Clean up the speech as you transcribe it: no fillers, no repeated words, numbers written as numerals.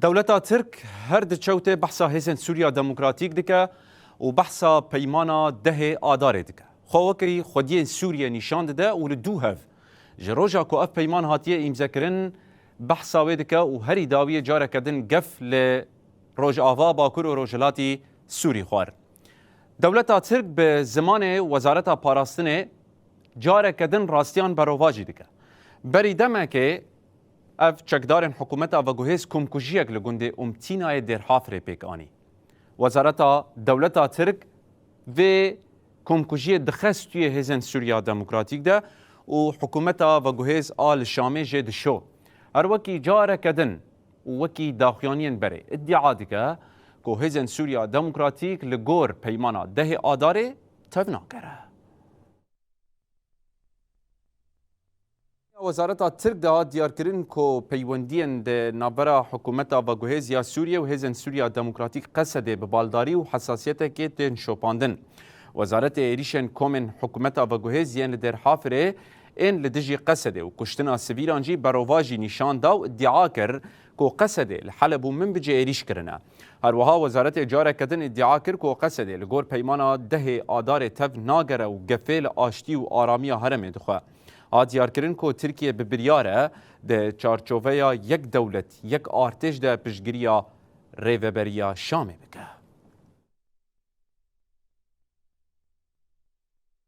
دولتا ترک هر دچوته بحثا هیزن سوریا دموکراتیک دکه و بحثا پیمانا ده آداره دکه. خواهی خودی سوریا نشان داده و لدو هف. جروجا کو اف پیمان هاتیه امضا کرن بحثا ودکه و هری داویه جاره کردن گف ل روج آوا باکور و روجلاتی سوری خوار. دولتا ترک به زمان وزارت پاراستنه جاره کردن راستیان برواجی دکه. بری دمه که اف چکدارن حکومتا و گوهز کمکوژیک لگنده امتینای در حافره پیک آنی. وزارت دولتا ترک و کمکوژی دخست توی هزن سوریا دموکراتیک ده و حکومتا و گوهز آل شامه جد شو. هر وکی جاره کدن و وکی داخیانین بره ادعا دیگه که هزن سوریا دموکراتیک لگور پیمانا ده آداره تبنا کره. وزارت ترک ده دیار کردن که پیوندین ده نبرا حکومتا و گوهز یا سوریه و هزن سوریا دموکراتیک قصده به بالداری و حساسیت که تن شوپاندن. وزارت ایریشن کومن حکومتا و گوهز یان در حافره این لدجی قصده و کشتنا سویرانجی برواجی نشان دا و ادعا کر که قصده لحلب و من بجه ایریش کرنه. هروها وزارت اجاره کردن ادعا کر که قصده لگور پیمانا ده آدار تف ناگره و گفیل آشتی و آرامی هرمه دخواه. آدیار کردن که ترکیه به بریاره ده چارچوبه یک دولت یک ارتش ده پشگیری ریوبریا شامه بکه.